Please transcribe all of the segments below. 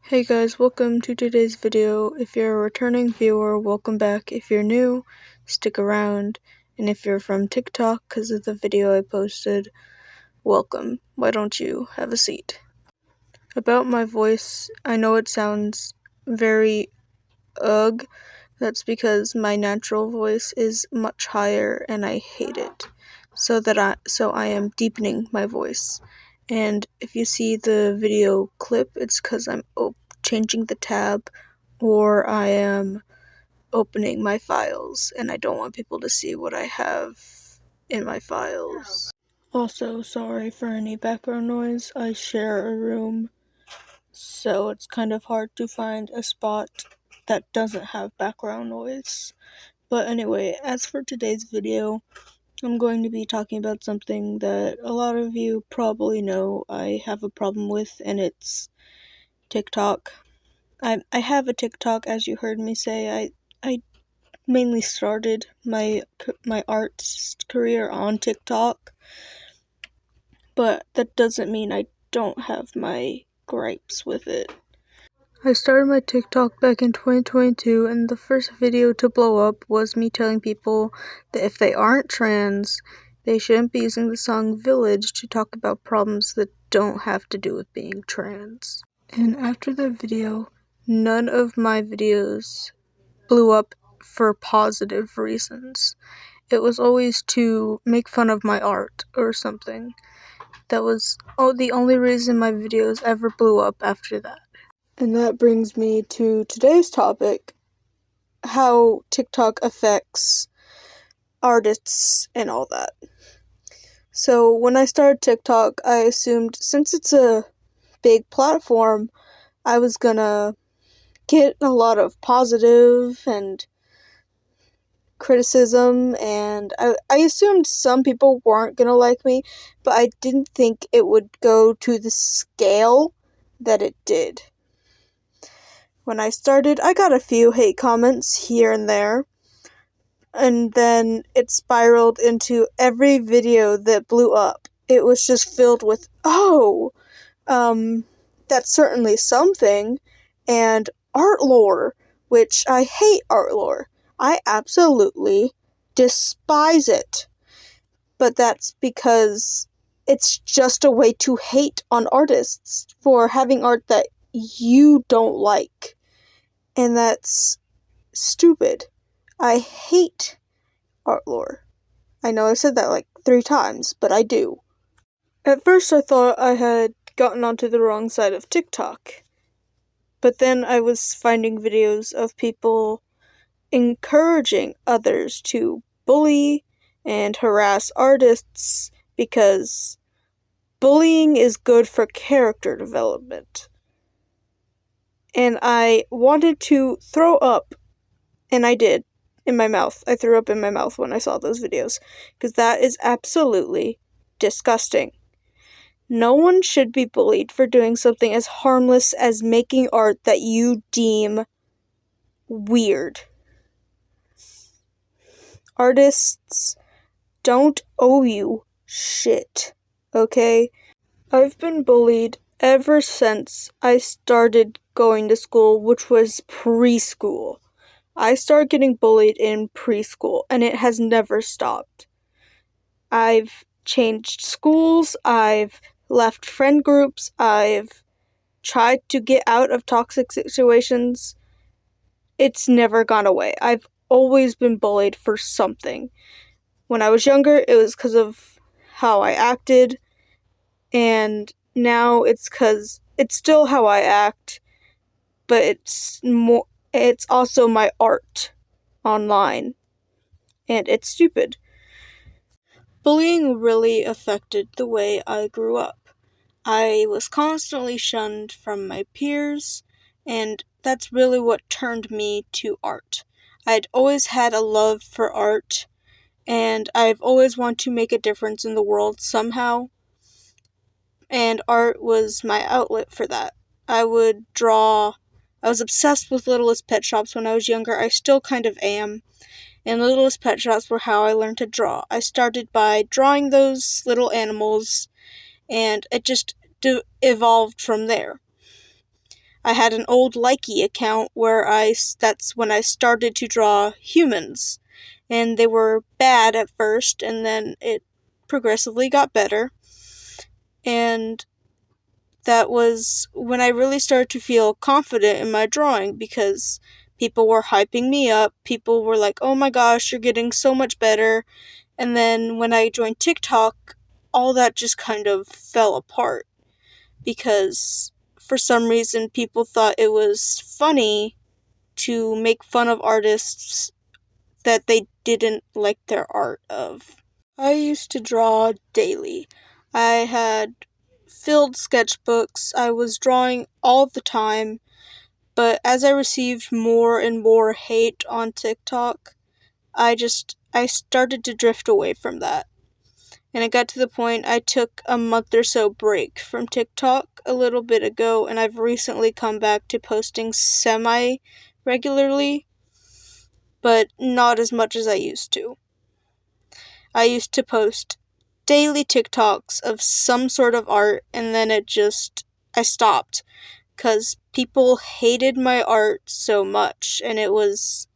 Hey guys, welcome to today's video. If you're a returning viewer, welcome back. If you're new, stick around. And if you're from TikTok because of the video I posted, welcome. Why don't you have a seat? About my voice, I know it sounds very ugh. That's because my natural voice is much higher and I hate it. So I am deepening my voice. And if you see the video clip, it's because I'm changing the tab, or I am opening my files and I don't want people to see what I have in my files. Also, sorry for any background noise. I share a room, so it's kind of hard to find a spot that doesn't have background noise. But anyway, as for today's video, I'm going to be talking about something that a lot of you probably know I have a problem with, and it's TikTok. I have a TikTok, as you heard me say. I mainly started my arts career on TikTok, but that doesn't mean I don't have my gripes with it. I started my TikTok back in 2022, and the first video to blow up was me telling people that if they aren't trans, they shouldn't be using the song Village to talk about problems that don't have to do with being trans. And after that video, none of my videos blew up for positive reasons. It was always to make fun of my art or something. That was the only reason my videos ever blew up after that. And that brings me to today's topic, how TikTok affects artists and all that. So when I started TikTok, I assumed since it's a big platform, I was gonna get a lot of positive and criticism, and I assumed some people weren't gonna like me, but I didn't think it would go to the scale that it did. When I started, I got a few hate comments here and there, and then it spiraled into every video that blew up. It was just filled with, that's certainly something, and art lore, which I hate art lore. I absolutely despise it. But that's because it's just a way to hate on artists for having art that you don't like. And that's stupid. I hate art lore. I know I said that like 3 times, but I do. At first I thought I had gotten onto the wrong side of TikTok. But then I was finding videos of people encouraging others to bully and harass artists because bullying is good for character development. And I wanted to throw up, and I did, in my mouth. I threw up in my mouth when I saw those videos, because that is absolutely disgusting. No one should be bullied for doing something as harmless as making art that you deem weird. Artists don't owe you shit, okay? I've been bullied ever since I started going to school, which was preschool. I started getting bullied in preschool, and it has never stopped. I've changed schools, I've left friend groups, I've tried to get out of toxic situations. It's never gone away. I've always been bullied for something. When I was younger, it was because of how I acted, and now it's because it's still how I act, but it's also my art online, and it's stupid. Bullying really affected the way I grew up. I was constantly shunned from my peers, and that's really what turned me to art. I'd always had a love for art, and I've always wanted to make a difference in the world somehow, and art was my outlet for that. I would draw. I was obsessed with Littlest Pet Shops when I was younger. I still kind of am. And Littlest Pet Shops were how I learned to draw. I started by drawing those little animals, and it just evolved from there. I had an old Likey account where that's when I started to draw humans. And they were bad at first, and then it progressively got better. And that was when I really started to feel confident in my drawing, because people were hyping me up. People were like, oh my gosh, you're getting so much better. And then when I joined TikTok, all that just kind of fell apart, because for some reason people thought it was funny to make fun of artists that they didn't like their art of. I used to draw daily. I had filled sketchbooks. I was drawing all the time, but as I received more and more hate on TikTok, I started to drift away from that. And it got to the point I took a month or so break from TikTok a little bit ago, and I've recently come back to posting semi-regularly, but not as much as I used to. I used to post daily TikToks of some sort of art, and then I stopped, because people hated my art so much, and it was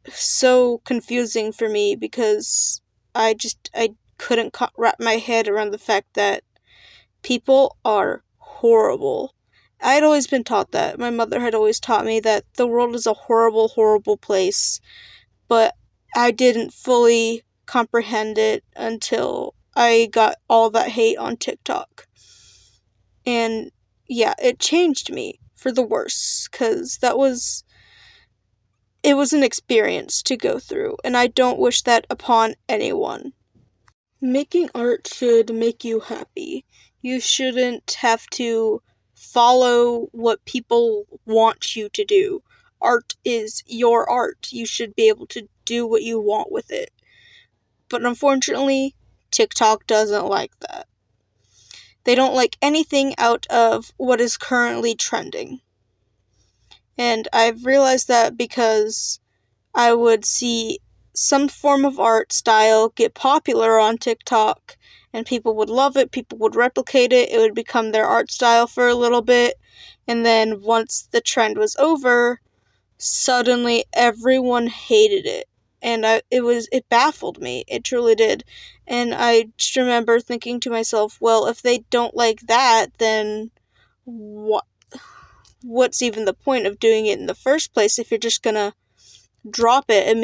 so confusing for me, because I couldn't wrap my head around the fact that people are horrible. I had always been taught that. My mother had always taught me that the world is a horrible, horrible place, but I didn't fully comprehend it until I got all that hate on TikTok. And yeah, it changed me for the worse, because it was an experience to go through, and I don't wish that upon anyone. Making art should make you happy. You shouldn't have to follow what people want you to do. Art is your art. You should be able to do what you want with it. But unfortunately, TikTok doesn't like that. They don't like anything out of what is currently trending. And I've realized that because I would see some form of art style get popular on TikTok, and people would love it, people would replicate it, it would become their art style for a little bit, and then once the trend was over, suddenly everyone hated it. And it baffled me. It truly did. And I just remember thinking to myself, well, if they don't like that, then what's even the point of doing it in the first place if you're just gonna drop it and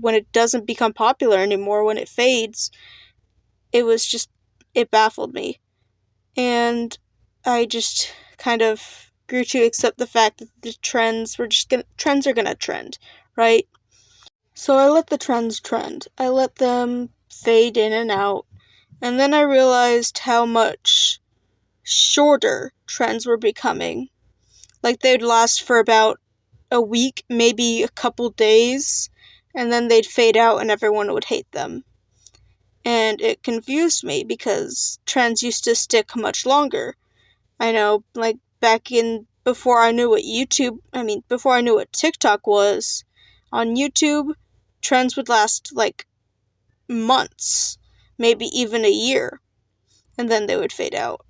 when it doesn't become popular anymore, when it fades? It baffled me. And I just kind of grew to accept the fact that the trends are gonna trend, right? So I let the trends trend. I let them fade in and out. And then I realized how much shorter trends were becoming. Like, they'd last for about a week, maybe a couple days, and then they'd fade out and everyone would hate them. And it confused me, because trends used to stick much longer. I know, like, before I knew what TikTok was, on YouTube, trends would last, like, months, maybe even a year, and then they would fade out.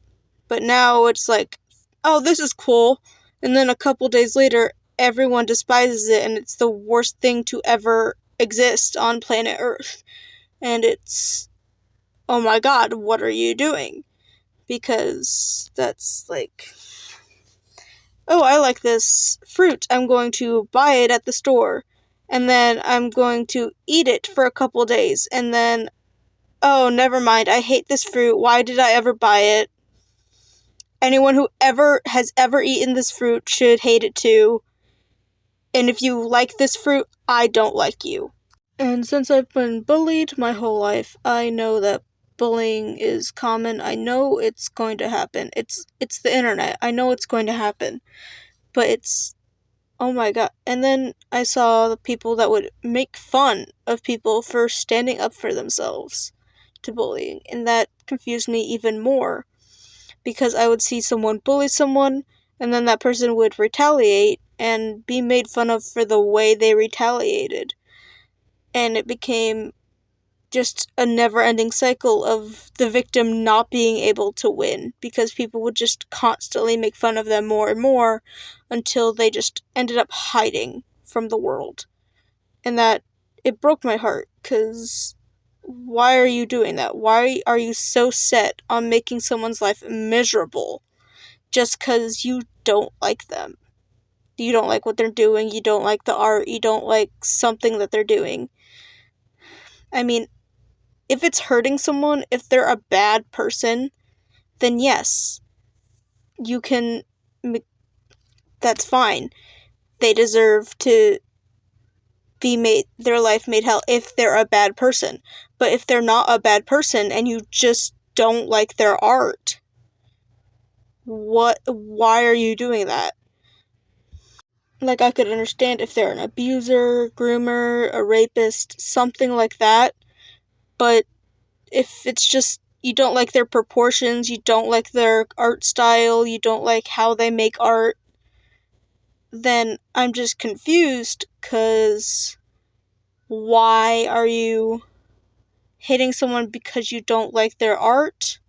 But now it's like, oh, this is cool, and then a couple days later, everyone despises it, and it's the worst thing to ever exist on planet Earth. And it's, oh my god, what are you doing? Because that's like, oh, I like this fruit, I'm going to buy it at the store, and then I'm going to eat it for a couple days, and then, oh, never mind, I hate this fruit, why did I ever buy it? Anyone who has ever eaten this fruit should hate it too. And if you like this fruit, I don't like you. And since I've been bullied my whole life, I know that bullying is common. I know it's going to happen. It's the internet. I know it's going to happen. But oh my god. And then I saw the people that would make fun of people for standing up for themselves to bullying. And that confused me even more, because I would see someone bully someone, and then that person would retaliate and be made fun of for the way they retaliated. And it became just a never-ending cycle of the victim not being able to win, because people would just constantly make fun of them more and more until they just ended up hiding from the world. And that, it broke my heart, because why are you doing that? Why are you so set on making someone's life miserable just because you don't like them? You don't like what they're doing, you don't like the art, you don't like something that they're doing. I mean, if it's hurting someone, if they're a bad person, then yes, you can, that's fine. They deserve to be made, their life made hell if they're a bad person. But if they're not a bad person and you just don't like their art, why are you doing that? Like, I could understand if they're an abuser, groomer, a rapist, something like that, but if it's just you don't like their proportions, you don't like their art style, you don't like how they make art, then I'm just confused, because why are you hitting someone because you don't like their art?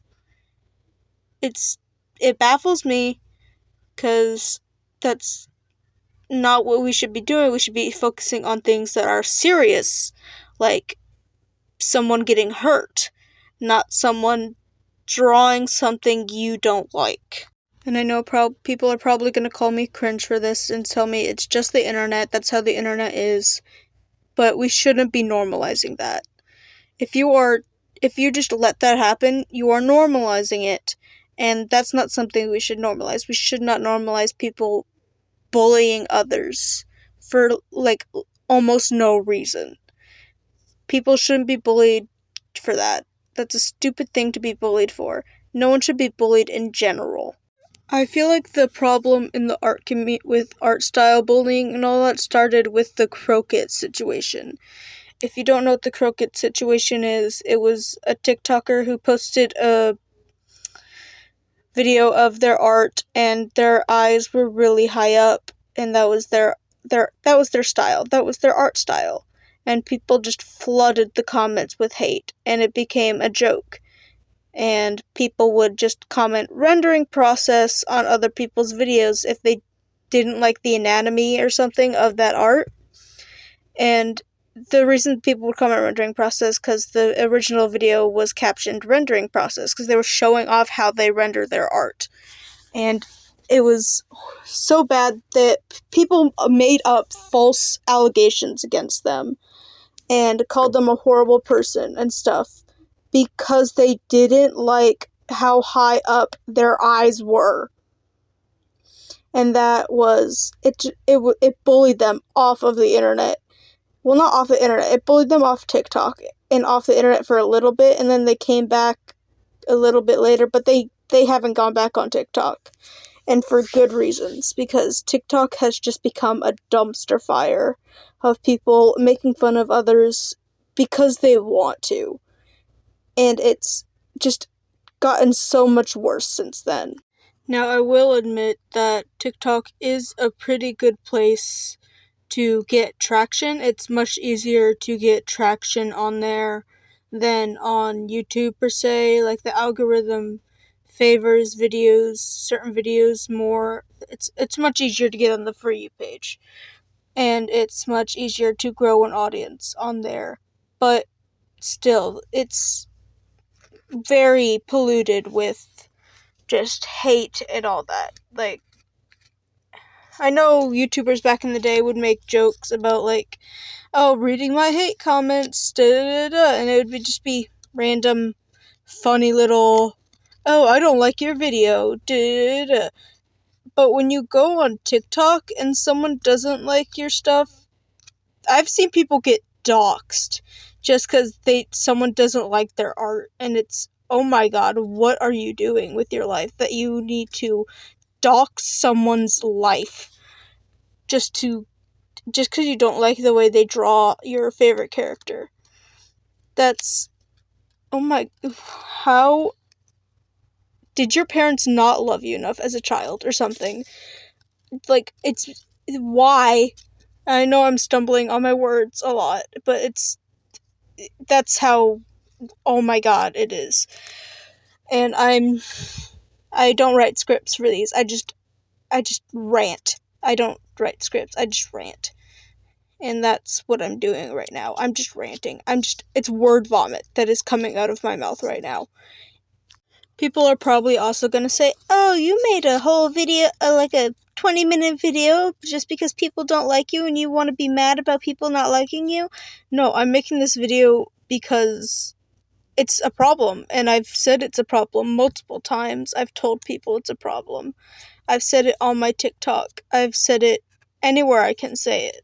It baffles me, because that's not what we should be doing. We should be focusing on things that are serious, like someone getting hurt, not someone drawing something you don't like. And I know people are probably going to call me cringe for this and tell me it's just the internet, that's how the internet is, but we shouldn't be normalizing that. If you just let that happen, you are normalizing it, and that's not something we should normalize. We should not normalize people bullying others for, like, almost no reason. People shouldn't be bullied for that. That's a stupid thing to be bullied for. No one should be bullied in general. I feel like the problem in the art with art style bullying and all that started with the Crooked situation. If you don't know what the Crooked situation is, it was a TikToker who posted a video of their art and their eyes were really high up, and that was their style. That was their art style. And people just flooded the comments with hate, and it became a joke. And people would just comment rendering process on other people's videos if they didn't like the anatomy or something of that art. And the reason people would comment rendering process, because the original video was captioned rendering process, because they were showing off how they render their art. And it was so bad that people made up false allegations against them and called them a horrible person and stuff, because they didn't like how high up their eyes were. And that was, it bullied them off of the internet. Well, not off the internet, it bullied them off TikTok and off the internet for a little bit, and then they came back a little bit later, but they haven't gone back on TikTok. And for good reasons, because TikTok has just become a dumpster fire of people making fun of others because they want to. And it's just gotten so much worse since then. Now, I will admit that TikTok is a pretty good place to get traction. It's much easier to get traction on there than on YouTube per se. Like, the algorithm favors certain videos more. It's much easier to get on the For You page, and it's much easier to grow an audience on there. But still, it's very polluted with just hate and all that. Like, I know YouTubers back in the day would make jokes about, like, oh, reading my hate comments, da-da-da-da, and it would just be random, funny little, oh, I don't like your video, da-da-da. But when you go on TikTok and someone doesn't like your stuff, I've seen people get doxxed just because someone doesn't like their art, and it's, oh my god, what are you doing with your life that you need to dox someone's life just because you don't like the way they draw your favorite character? That's, oh my, how did your parents not love you enough as a child or something? Like, it's, why? I know I'm stumbling on my words a lot, but that's how, oh my god, it is. And I don't write scripts for these. I just rant. I don't write scripts. I just rant. And that's what I'm doing right now. I'm just ranting. It's word vomit that is coming out of my mouth right now. People are probably also gonna say, oh, you made a whole video, like a 20-minute video just because people don't like you and you want to be mad about people not liking you? No, I'm making this video because it's a problem, and I've said it's a problem multiple times. I've told people it's a problem. I've said it on my TikTok. I've said it anywhere I can say it.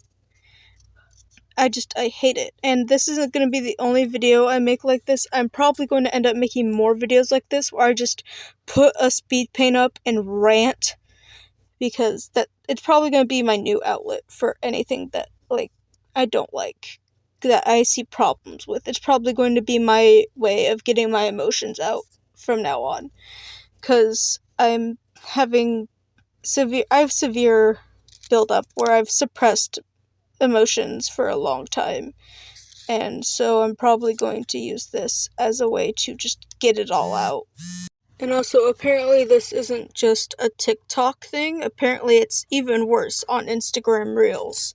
I hate it. And this isn't going to be the only video I make like this. I'm probably going to end up making more videos like this where I just put a speed paint up and rant, because it's probably going to be my new outlet for anything that, like, I don't like, that I see problems with. It's probably going to be my way of getting my emotions out from now on, because I have severe buildup where I've suppressed emotions for a long time, and so I'm probably going to use this as a way to just get it all out. And also, apparently this isn't just a TikTok thing. Apparently it's even worse on Instagram Reels,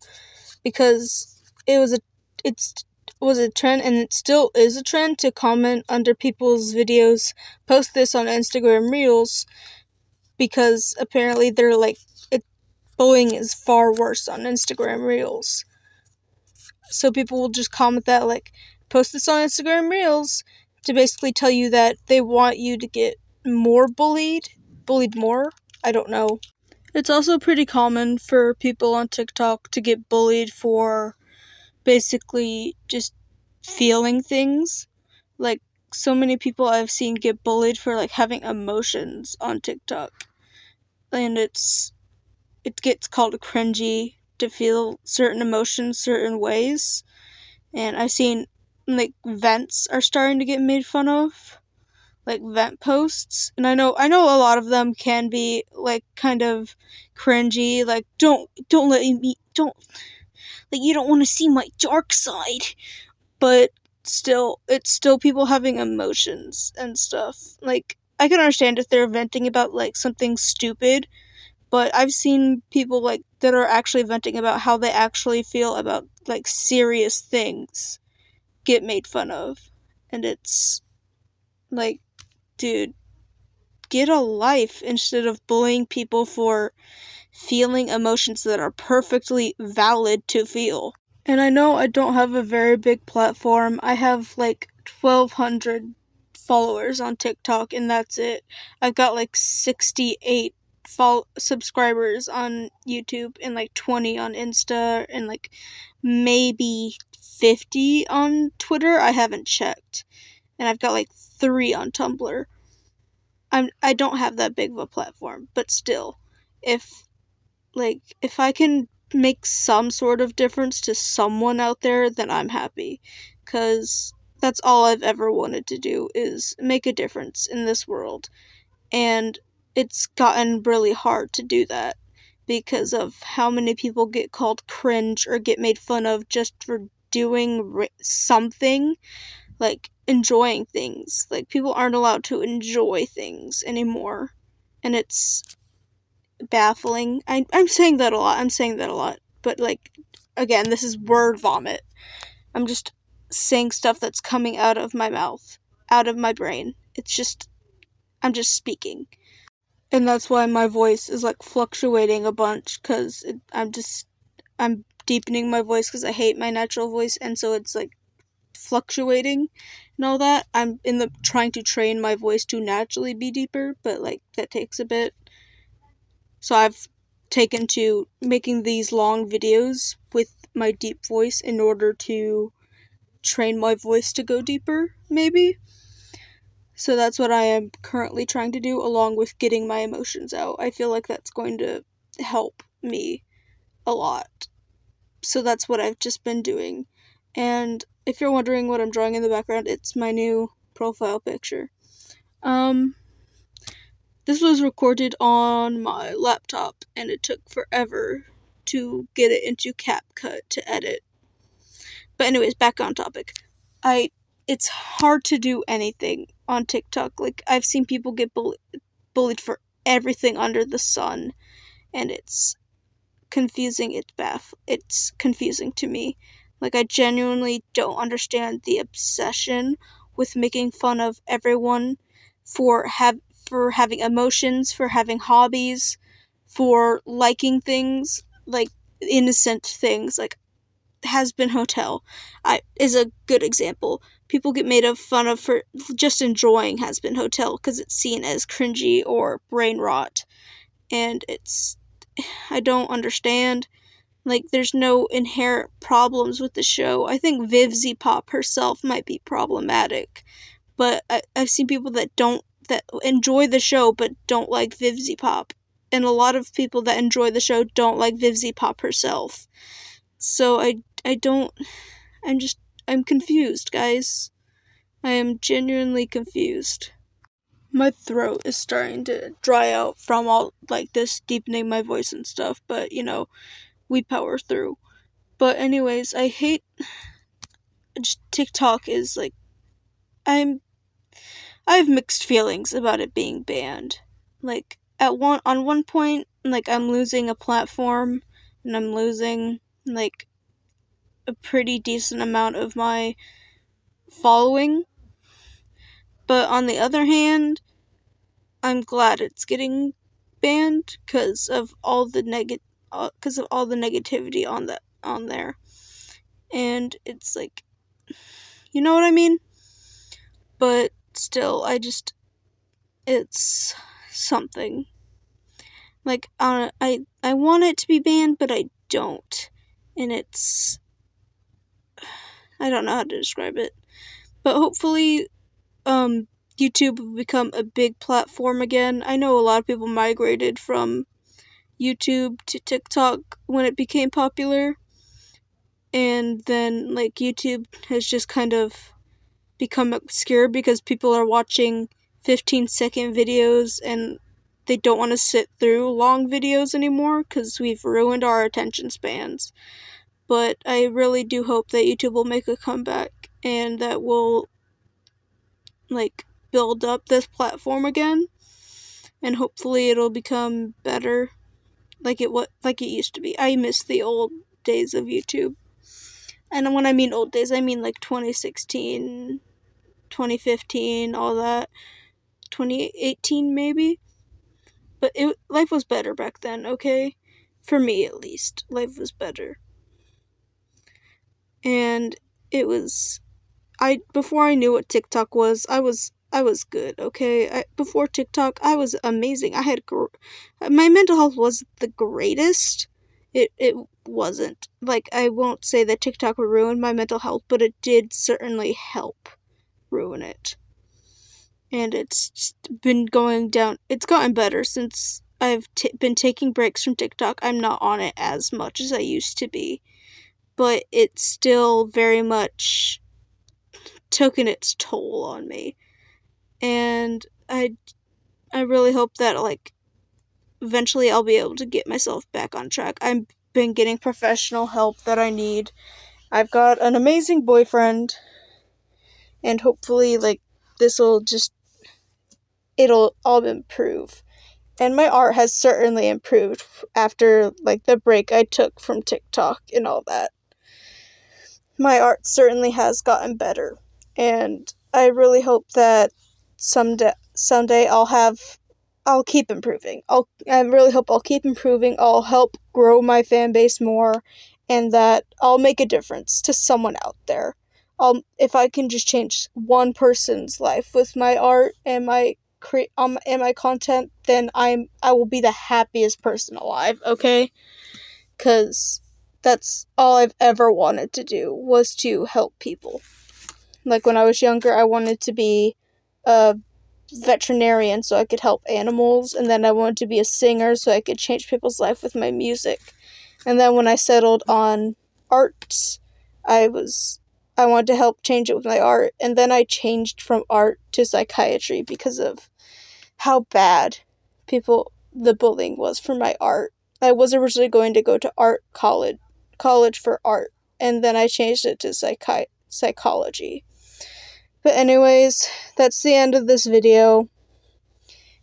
because it was a trend, and it still is a trend, to comment under people's videos, post this on Instagram Reels, because apparently they're like, bullying is far worse on Instagram Reels. So people will just comment that, like, post this on Instagram Reels, to basically tell you that they want you to get more bullied more. I don't know. It's also pretty common for people on TikTok to get bullied for basically just feeling things. Like, so many people I've seen get bullied for, like, having emotions on TikTok. And it gets called cringy to feel certain emotions certain ways. And I've seen, like, vents are starting to get made fun of, like vent posts, and I know a lot of them can be, like, kind of cringy, like, don't let me, don't, like, you don't want to see my dark side, but still, it's still people having emotions and stuff. Like, I can understand if they're venting about, like, something stupid, but I've seen people, like, that are actually venting about how they actually feel about, like, serious things get made fun of. And it's like, dude, get a life instead of bullying people for feeling emotions that are perfectly valid to feel. And I know I don't have a very big platform. I have like 1,200 followers on TikTok, and that's it. I've got like 68 subscribers on YouTube, and like 20 on Insta, and like maybe 50 on Twitter. I haven't checked. And I've got like 3 on Tumblr. I don't have that big of a platform, but still, if I can make some sort of difference to someone out there, then I'm happy, because that's all I've ever wanted to do, is make a difference in this world. And it's gotten really hard to do that because of how many people get called cringe or get made fun of just for doing something, like enjoying things. Like, people aren't allowed to enjoy things anymore, and it's baffling. I'm saying that a lot, but, like, again, this is word vomit. I'm just saying stuff that's coming out of my mouth, out of my brain. I'm just speaking. And that's why my voice is, like, fluctuating a bunch, because I'm deepening my voice because I hate my natural voice, and so it's, like, fluctuating and all that. I'm trying to train my voice to naturally be deeper, but, like, that takes a bit. So I've taken to making these long videos with my deep voice in order to train my voice to go deeper, maybe. So that's what I am currently trying to do, along with getting my emotions out. I feel like that's going to help me a lot. So that's what I've just been doing. And if you're wondering what I'm drawing in the background, it's my new profile picture. This was recorded on my laptop, and it took forever to get it into CapCut to edit. But anyways, back on topic. it's hard to do anything on TikTok. Like, I've seen people get bullied for everything under the sun, and it's confusing. It's confusing to me. Like, I genuinely don't understand the obsession with making fun of everyone for having emotions, for having hobbies, for liking things, like innocent things. Like, Hazbin Hotel is a good example. People get made fun of for just enjoying Hazbin Hotel because it's seen as cringy or brain rot, and I don't understand. Like, there's no inherent problems with the show. I think Vivzie Pop herself might be problematic, but I've seen people that enjoy the show but don't like Vivzie Pop, and a lot of people that enjoy the show don't like Vivzie Pop herself. So I'm confused, guys. I am genuinely confused. My throat is starting to dry out from all, like, this deepening my voice and stuff, but, we power through. But anyways, I hate TikTok is, like, I have mixed feelings about it being banned. Like, on one point, like, I'm losing a platform, and I'm losing, like, a pretty decent amount of my following. But on the other hand, I'm glad it's getting banned because of all the negativity on there. And it's like, you know what I mean? But still, it's something. Like, I want it to be banned, but I don't. And I don't know how to describe it. But hopefully, YouTube will become a big platform again. I know a lot of people migrated from YouTube to TikTok when it became popular. And then, like, YouTube has just kind of become obscure because people are watching 15-second videos and they don't want to sit through long videos anymore because we've ruined our attention spans. But I really do hope that YouTube will make a comeback and that we'll, like, build up this platform again, and hopefully it'll become better like it used to be. I miss the old days of YouTube. And when I mean old days, I mean like 2016, 2015, all that. 2018 maybe. But life was better back then, okay? For me, at least. Life was better. And it was... before I knew what TikTok was, I was good, okay? Before TikTok, I was amazing. My mental health wasn't the greatest. It wasn't. Like, I won't say that TikTok ruined my mental health, but it did certainly help ruin it. And it's been going down. It's gotten better since I've been taking breaks from TikTok. I'm not on it as much as I used to be, but it's still very much taken its toll on me. And I really hope that, like, eventually I'll be able to get myself back on track. I've been getting professional help that I need. I've got an amazing boyfriend, and hopefully, like, it'll all improve. And my art has certainly improved after, like, the break I took from TikTok and all that. My art certainly has gotten better, and I really hope that someday I'll keep improving. I really hope I'll keep improving. I'll help grow my fan base more, and that I'll make a difference to someone out there. If I can just change one person's life with my art and my content, then I will be the happiest person alive, okay? 'Cause that's all I've ever wanted to do, was to help people. Like, when I was younger, I wanted to be a veterinarian so I could help animals, and then I wanted to be a singer so I could change people's life with my music. And then when I settled on arts, I wanted to help change it with my art, and then I changed from art to psychiatry because of how bad the bullying was for my art. I was originally going to go to college for art, and then I changed it to psychology. But anyways, that's the end of this video.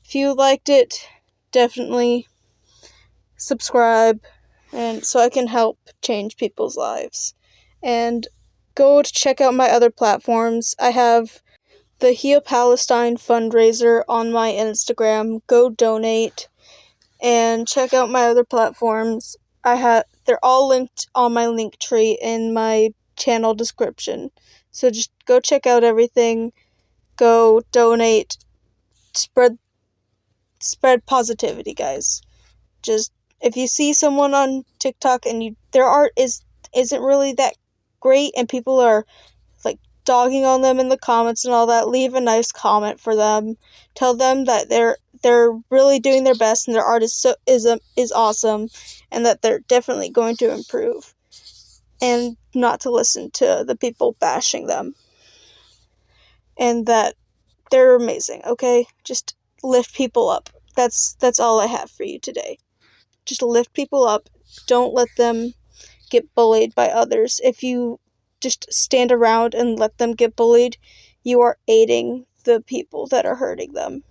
If you liked it, definitely subscribe, and so I can help change people's lives. And go to check out my other platforms. I have the Heal Palestine fundraiser on my Instagram. Go donate and check out my other platforms. They're all linked on my link tree in my channel description. So just go check out everything. Go donate. Spread positivity, guys. Just if you see someone on TikTok and their art isn't really that great and people are like dogging on them in the comments and all that, leave a nice comment for them. Tell them that they're really doing their best and their art is awesome, and that they're definitely going to improve, and not to listen to the people bashing them, and that they're amazing. Okay, just lift people up. That's all I have for you today. Just lift people up. Don't let them get bullied by others. If you just stand around and let them get bullied, you are aiding the people that are hurting them.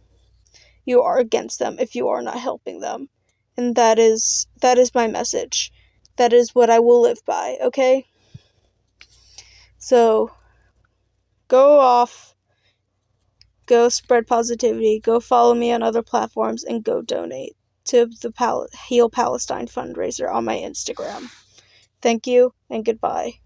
You are against them if you are not helping them. And that is my message. That is what I will live by, okay? So, go off. Go spread positivity. Go follow me on other platforms and go donate to the Heal Palestine fundraiser on my Instagram. Thank you and goodbye.